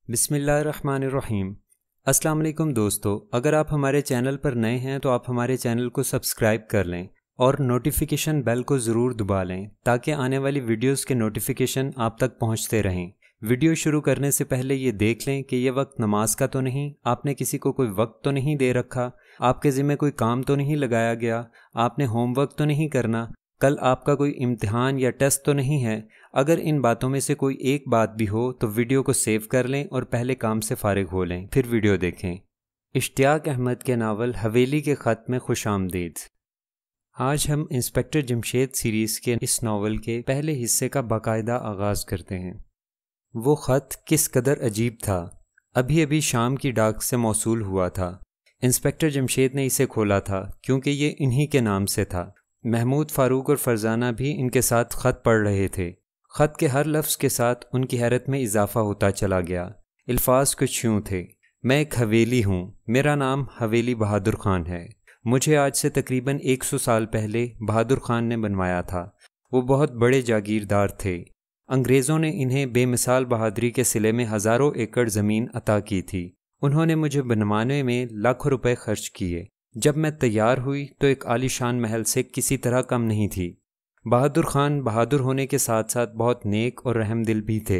बिस्मिल्लाहिर्रहमानिर्रहीम। अस्सलाम वालेकुम दोस्तों, अगर आप हमारे चैनल पर नए हैं तो आप हमारे चैनल को सब्सक्राइब कर लें और नोटिफिकेशन बेल को ज़रूर दबा लें ताकि आने वाली वीडियोस के नोटिफिकेशन आप तक पहुंचते रहें। वीडियो शुरू करने से पहले ये देख लें कि ये वक्त नमाज का तो नहीं, आपने किसी को कोई वक्त तो नहीं दे रखा, आपके ज़िम्मे कोई काम तो नहीं लगाया गया, आपने होमवर्क तो नहीं करना, कल आपका कोई इम्तिहान या टेस्ट तो नहीं है। अगर इन बातों में से कोई एक बात भी हो तो वीडियो को सेव कर लें और पहले काम से फारिग हो लें, फिर वीडियो देखें। इश्तियाक अहमद के नावल हवेली के ख़त में खुश आमदीद। आज हम इंस्पेक्टर जमशेद सीरीज़ के इस नावल के पहले हिस्से का बाकायदा आगाज़ करते हैं। वो ख़त किस कदर अजीब था। अभी अभी शाम की डाक से मौसूल हुआ था। इंस्पेक्टर जमशेद ने इसे खोला था क्योंकि ये इन्हीं के नाम से था। महमूद, फ़ारूक और फरजाना भी इनके साथ ख़त पढ़ रहे थे। ख़त के हर लफ्ज़ के साथ उनकी हैरत में इजाफ़ा होता चला गया। अल्फाज कुछ यूँ थे: मैं एक हवेली हूँ, मेरा नाम हवेली बहादुर ख़ान है। मुझे आज से तकरीबन 100 साल पहले बहादुर ख़ान ने बनवाया था। वो बहुत बड़े जागीरदार थे। अंग्रेज़ों ने इन्हें बेमिसाल बहादुरी के सिले में हज़ारों एकड़ ज़मीन अता की थी। उन्होंने मुझे बनवाने में लाखों रुपए खर्च किए। जब मैं तैयार हुई तो एक आलीशान महल से किसी तरह कम नहीं थी। बहादुर ख़ान बहादुर होने के साथ साथ बहुत नेक और रहमदिल भी थे।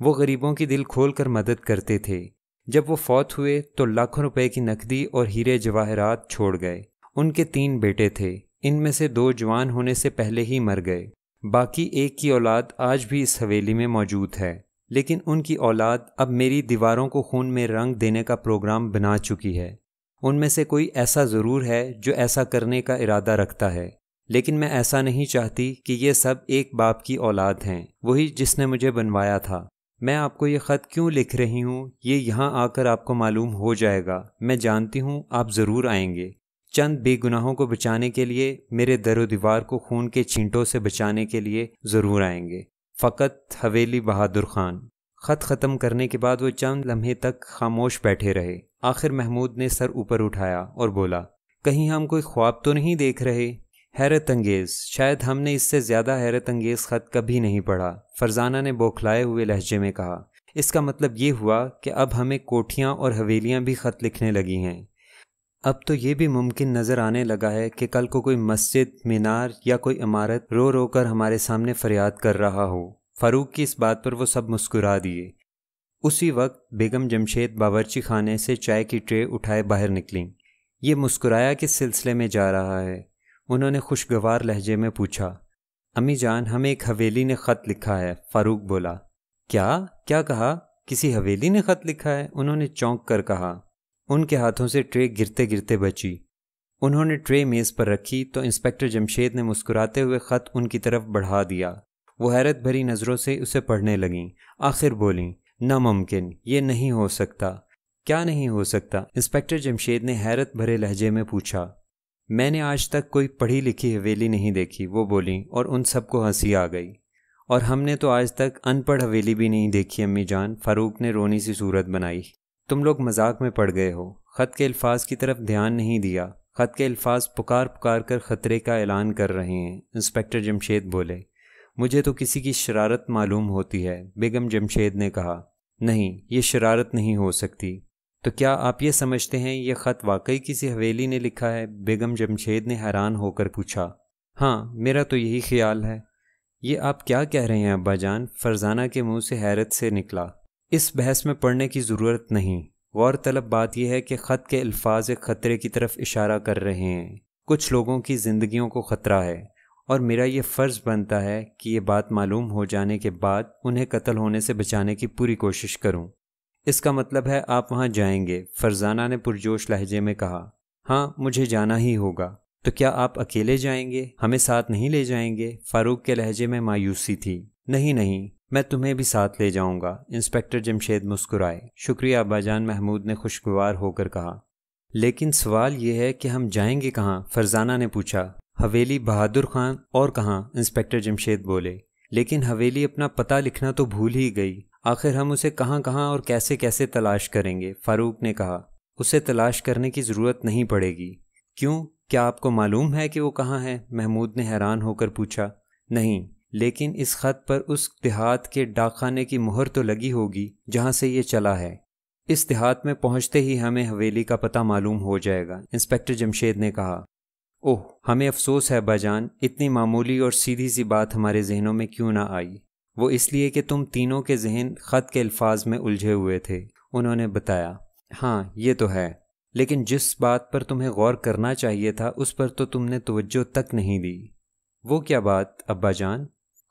वो गरीबों की दिल खोल कर मदद करते थे। जब वो फौत हुए तो लाखों रुपए की नकदी और हीरे जवाहरात छोड़ गए। उनके 3 बेटे थे, इनमें से 2 जवान होने से पहले ही मर गए। बाकी एक की औलाद आज भी इस हवेली में मौजूद है, लेकिन उनकी औलाद अब मेरी दीवारों को खून में रंग देने का प्रोग्राम बना चुकी है। उनमें से कोई ऐसा ज़रूर है जो ऐसा करने का इरादा रखता है, लेकिन मैं ऐसा नहीं चाहती कि ये सब एक बाप की औलाद हैं, वही जिसने मुझे बनवाया था। मैं आपको ये ख़त क्यों लिख रही हूँ ये यहाँ आकर आपको मालूम हो जाएगा। मैं जानती हूँ आप ज़रूर आएंगे। चंद बेगुनाहों को बचाने के लिए, मेरे दरो दीवार को खून के छींटों से बचाने के लिए ज़रूर आएंगे। फ़कत हवेली बहादुर ख़ान। ख़त ख़त्म करने के बाद वो चंद लम्हे तक खामोश बैठे रहे। आखिर महमूद ने सर ऊपर उठाया और बोला, कहीं हम कोई ख्वाब तो नहीं देख रहे? हैरत अंगेज़, शायद हमने इससे ज़्यादा हैरत अंगेज़ ख़त कभी नहीं पढ़ा। फरजाना ने बौखलाए हुए लहजे में कहा। इसका मतलब ये हुआ कि अब हमें कोठियाँ और हवेलियाँ भी ख़त लिखने लगी हैं। अब तो ये भी मुमकिन नज़र आने लगा है कि कल को कोई मस्जिद, मीनार या कोई इमारत रो रो कर हमारे सामने फरियाद कर रहा हो। फ़ारूक की इस बात पर वो सब मुस्कुरा दिए। उसी वक्त बेगम जमशेद बावर्ची खाने से चाय की ट्रे उठाए बाहर निकलीं। ये मुस्कुराया किस सिलसिले में जा रहा है? उन्होंने खुशगवार लहजे में पूछा। अम्मी जान, हमें एक हवेली ने ख़त लिखा है। फ़ारूक बोला। क्या कहा? किसी हवेली ने ख़त लिखा है? उन्होंने चौंक कर कहा। उनके हाथों से ट्रे गिरते गिरते बची। उन्होंने ट्रे मेज़ पर रखी तो इंस्पेक्टर जमशेद ने मुस्कुराते हुए ख़त उनकी तरफ बढ़ा दिया। वो हैरत भरी नज़रों से उसे पढ़ने लगीं। आखिर बोलीं, नामुमकिन, ये नहीं हो सकता। क्या नहीं हो सकता? इंस्पेक्टर जमशेद ने हैरत भरे लहजे में पूछा। मैंने आज तक कोई पढ़ी लिखी हवेली नहीं देखी, वो बोली, और उन सबको हंसी आ गई। और हमने तो आज तक अनपढ़ हवेली भी नहीं देखी अम्मी जान। फ़ारूक ने रोनी सी सूरत बनाई। तुम लोग मजाक में पड़ गए हो। ख़त के अल्फाज की तरफ ध्यान नहीं दिया। ख़त के अल्फाज पुकार पुकार कर ख़तरे का ऐलान कर रहे हैं। इंस्पेक्टर जमशेद बोले। मुझे तो किसी की शरारत मालूम होती है। बेगम जमशेद ने कहा। नहीं, ये शरारत नहीं हो सकती। तो क्या आप ये समझते हैं ये ख़त वाकई किसी हवेली ने लिखा है? बेगम जमशेद ने हैरान होकर पूछा। हाँ, मेरा तो यही ख्याल है। ये आप क्या कह रहे हैं अब्बा जान? फरजाना के मुंह से हैरत से निकला। इस बहस में पढ़ने की ज़रूरत नहीं। गौर तलब बात यह है कि ख़त के अल्फाज एक ख़तरे की तरफ इशारा कर रहे हैं। कुछ लोगों की ज़िंदगियों को ख़तरा है और मेरा ये फ़र्ज़ बनता है कि ये बात मालूम हो जाने के बाद उन्हें कत्ल होने से बचाने की पूरी कोशिश करूं। इसका मतलब है आप वहाँ जाएंगे? फरजाना ने पुरजोश लहजे में कहा। हाँ, मुझे जाना ही होगा। तो क्या आप अकेले जाएंगे? हमें साथ नहीं ले जाएंगे? फ़ारूक के लहजे में मायूसी थी। नहीं, मैं तुम्हें भी साथ ले जाऊंगा। इंस्पेक्टर जमशेद मुस्कुराए। शुक्रिया अब्बाजान, महमूद ने खुशगवार होकर कहा। लेकिन सवाल ये है कि हम जाएंगे कहाँ? फरजाना ने पूछा। हवेली बहादुर ख़ान। और कहाँ? इंस्पेक्टर जमशेद बोले। लेकिन हवेली अपना पता लिखना तो भूल ही गई। आखिर हम उसे कहाँ कहाँ और कैसे कैसे तलाश करेंगे? फ़ारूक ने कहा। उसे तलाश करने की ज़रूरत नहीं पड़ेगी। क्यों? क्या आपको मालूम है कि वो कहाँ है? महमूद ने हैरान होकर पूछा। नहीं, لیکن اس خط پر اس دیہات کے ڈاک خانے کی مہر تو لگی ہوگی جہاں سے یہ چلا ہے۔ اس دیہات میں پہنچتے ہی ہمیں حویلی کا پتہ معلوم ہو جائے گا، انسپکٹر جمشید نے کہا۔ اوہ، ہمیں افسوس ہے ابا جان، اتنی معمولی اور سیدھی سی بات ہمارے ذہنوں میں کیوں نہ آئی؟ وہ اس لیے کہ تم تینوں کے ذہن خط کے الفاظ میں الجھے ہوئے تھے، انہوں نے بتایا۔ ہاں یہ تو ہے، لیکن جس بات پر تمہیں غور کرنا چاہیے تھا اس پر تو تم نے توجہ تک نہیں دی۔ وہ کیا بات ابا جان؟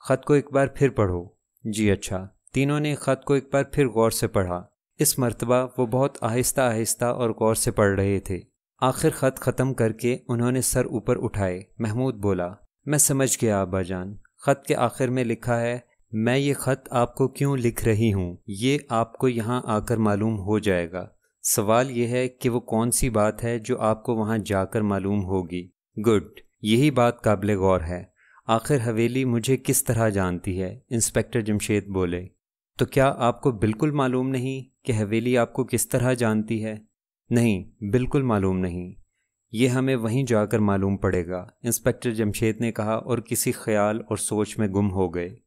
خط کو ایک بار پھر پڑھو۔ جی اچھا۔ تینوں نے خط کو ایک بار پھر غور سے پڑھا۔ اس مرتبہ وہ بہت آہستہ آہستہ اور غور سے پڑھ رہے تھے۔ آخر خط ختم کر کے انہوں نے سر اوپر اٹھائے۔ محمود بولا، میں سمجھ گیا ابا جان۔ خط کے آخر میں لکھا ہے، میں یہ خط آپ کو کیوں لکھ رہی ہوں یہ آپ کو یہاں آ کر معلوم ہو جائے گا۔ سوال یہ ہے کہ وہ کون سی بات ہے جو آپ کو وہاں جا کر معلوم ہوگی۔ گڈ، یہی بات قابل غور ہے۔ آخر حویلی مجھے کس طرح جانتی ہے؟ انسپکٹر جمشید بولے۔ تو کیا آپ کو بالکل معلوم نہیں کہ حویلی آپ کو کس طرح جانتی ہے؟ نہیں، بالکل معلوم نہیں۔ یہ ہمیں وہیں جا کر معلوم پڑے گا، انسپکٹر جمشید نے کہا اور کسی خیال اور سوچ میں گم ہو گئے۔